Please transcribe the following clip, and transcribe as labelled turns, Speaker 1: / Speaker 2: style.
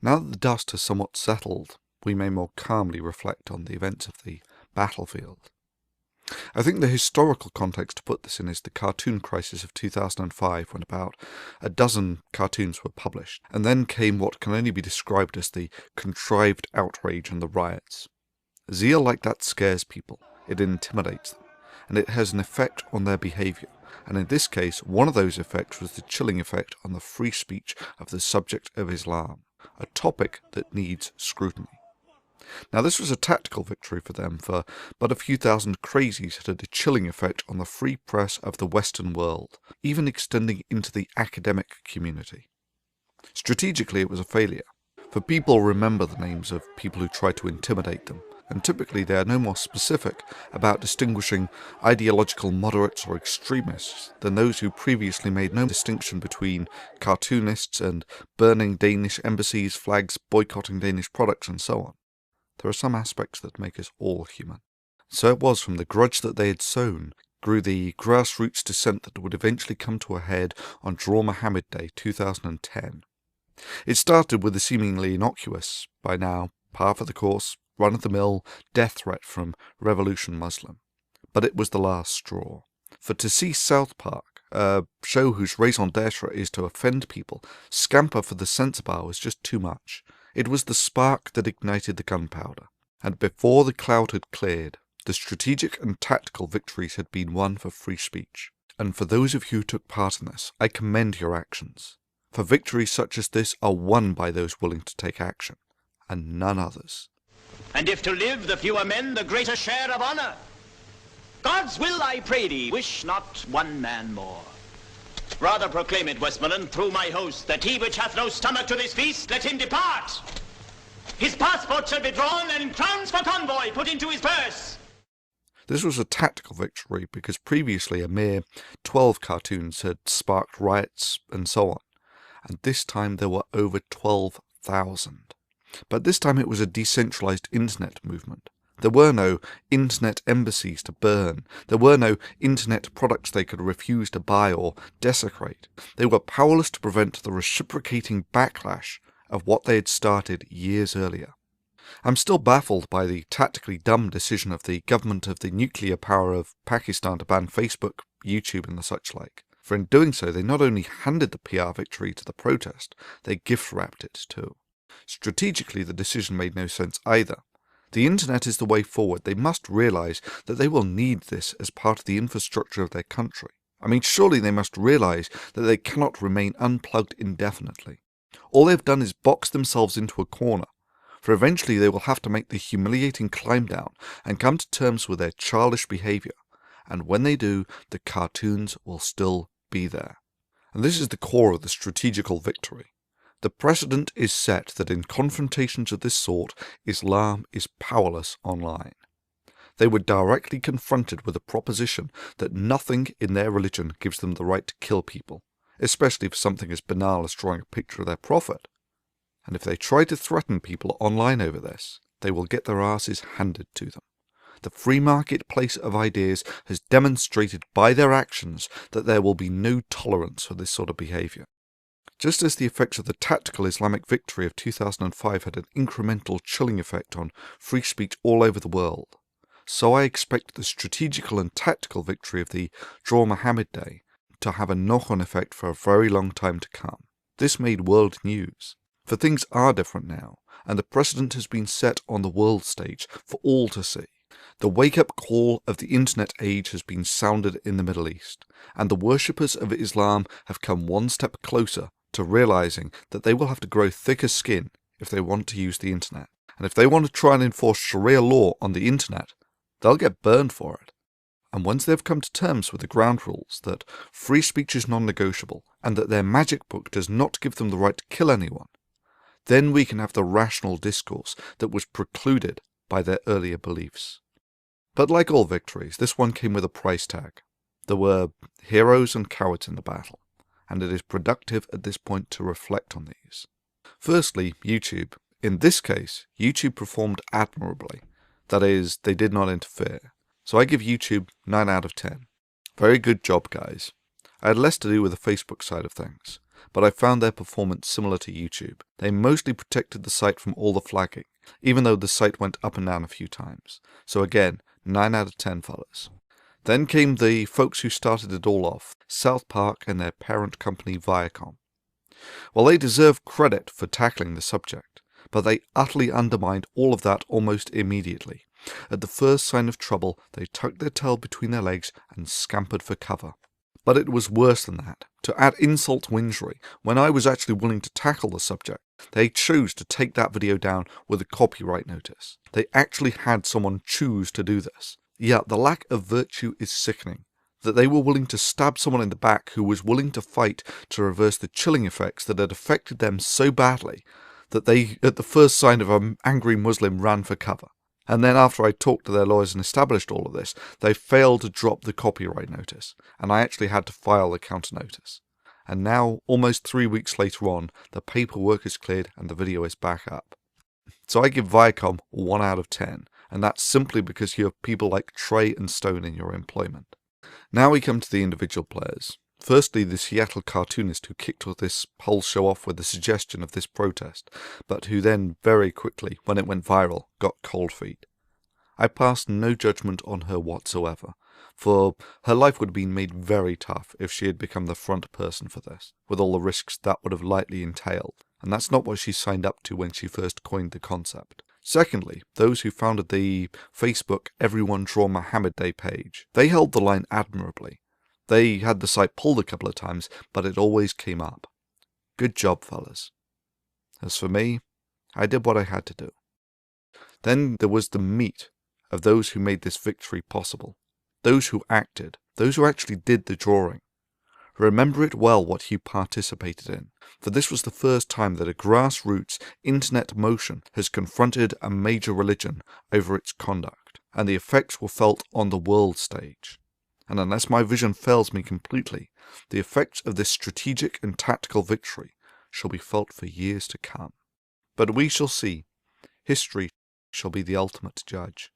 Speaker 1: Now that the dust has somewhat settled, we may more calmly reflect on the events of the battlefield. I think the historical context to put this in is the cartoon crisis of 2005, when about a dozen cartoons were published, and then came what can only be described as the contrived outrage and the riots. Zeal like that scares people, it intimidates them, and it has an effect on their behaviour, and in this case one of those effects was the chilling effect on the free speech of the subject of Islam, a topic that needs scrutiny. Now this was a tactical victory for them, for but a few thousand crazies had a chilling effect on the free press of the Western world, even extending into the academic community. Strategically it was a failure, for people remember the names of people who tried to intimidate them, and typically they are no more specific about distinguishing ideological moderates or extremists than those who previously made no distinction between cartoonists and burning Danish embassies, flags, boycotting Danish products, and so on. There are some aspects that make us all human. So it was from the grudge that they had sown grew the grassroots dissent that would eventually come to a head on Draw Mohammad Day 2010. It started with the seemingly innocuous, by now par for the course, run-of-the-mill death threat from Revolution Muslim. But it was the last straw. For to see South Park, a show whose raison d'etre is to offend people, scamper for the censor bar was just too much. It was the spark that ignited the gunpowder. And before the cloud had cleared, the strategic and tactical victories had been won for free speech. And for those of you who took part in this, I commend your actions. For victories such as this are won by those willing to take action, and none others.
Speaker 2: And if to live the fewer men, the greater share of honour. God's will, I pray thee, wish not one man more. Rather proclaim it, Westmoreland, through my host, that he which hath no stomach to this feast, let him depart. His passport shall be drawn, and crowns for convoy put into his purse.
Speaker 1: This was a tactical victory because previously a mere 12 cartoons had sparked riots and so on, and this time there were over 12,000. But this time it was a decentralized internet movement. There were no internet embassies to burn. There were no internet products they could refuse to buy or desecrate. They were powerless to prevent the reciprocating backlash of what they had started years earlier. I'm still baffled by the tactically dumb decision of the government of the nuclear power of Pakistan to ban Facebook, YouTube and the such like. For in doing so they not only handed the PR victory to the protest, they gift-wrapped it too. Strategically the decision made no sense either. The internet is the way forward. They must realise that they will need this as part of the infrastructure of their country. I mean, surely they must realise that they cannot remain unplugged indefinitely. All they've done is box themselves into a corner, for eventually they will have to make the humiliating climb down and come to terms with their childish behaviour, and when they do, the cartoons will still be there. And this is the core of the strategical victory. The precedent is set that in confrontations of this sort, Islam is powerless online. They were directly confronted with the proposition that nothing in their religion gives them the right to kill people, especially for something as banal as drawing a picture of their prophet. And if they try to threaten people online over this, they will get their asses handed to them. The free marketplace of ideas has demonstrated by their actions that there will be no tolerance for this sort of behaviour. Just as the effects of the tactical Islamic victory of 2005 had an incremental chilling effect on free speech all over the world, so I expect the strategical and tactical victory of the Draw Mohammad Day to have a knock-on effect for a very long time to come. This made world news, for things are different now, and the precedent has been set on the world stage for all to see. The wake-up call of the internet age has been sounded in the Middle East, and the worshippers of Islam have come one step closer to realising that they will have to grow thicker skin if they want to use the internet. And if they want to try and enforce Sharia law on the internet, they'll get burned for it. And once they've come to terms with the ground rules that free speech is non-negotiable and that their magic book does not give them the right to kill anyone, then we can have the rational discourse that was precluded by their earlier beliefs. But like all victories, this one came with a price tag. There were heroes and cowards in the battle, and it is productive at this point to reflect on these. Firstly, YouTube. In this case, YouTube performed admirably. That is, they did not interfere. So I give YouTube 9 out of 10. Very good job, guys. I had less to do with the Facebook side of things. but I found their performance similar to YouTube. They mostly protected the site from all the flagging, even though the site went up and down a few times. So again, 9 out of 10 fellas. Then came the folks who started it all off, South Park and their parent company Viacom. Well, they deserve credit for tackling the subject, but they utterly undermined all of that almost immediately. At the first sign of trouble, they tucked their tail between their legs and scampered for cover. But it was worse than that. To add insult to injury, when I was actually willing to tackle the subject, they chose to take that video down with a copyright notice. They actually had someone choose to do this. Yeah, the lack of virtue is sickening. That they were willing to stab someone in the back who was willing to fight to reverse the chilling effects that had affected them so badly that they, at the first sign of an angry Muslim, ran for cover. And then after I talked to their lawyers and established all of this, they failed to drop the copyright notice, and I actually had to file the counter notice. And now, almost 3 weeks later on, the paperwork is cleared and the video is back up. So I give Viacom 1 out of 10, and that's simply because you have people like Trey and Stone in your employment. Now we come to the individual players. Firstly, the Seattle cartoonist who kicked this whole show off with the suggestion of this protest, but who then very quickly, when it went viral, got cold feet. I passed no judgment on her whatsoever, for her life would have been made very tough if she had become the front person for this, with all the risks that would have likely entailed, and that's not what she signed up to when she first coined the concept. Secondly, those who founded the Facebook Everyone Draw Mohammad Day page, they held the line admirably. They had the site pulled a couple of times, but it always came up. Good job, fellas. As for me, I did what I had to do. Then there was the meat of those who made this victory possible. Those who acted. Those who actually did the drawing. Remember it well what you participated in, for this was the first time that a grassroots internet motion has confronted a major religion over its conduct, and the effects were felt on the world stage. And unless my vision fails me completely, the effects of this strategic and tactical victory shall be felt for years to come. But we shall see. History shall be the ultimate judge.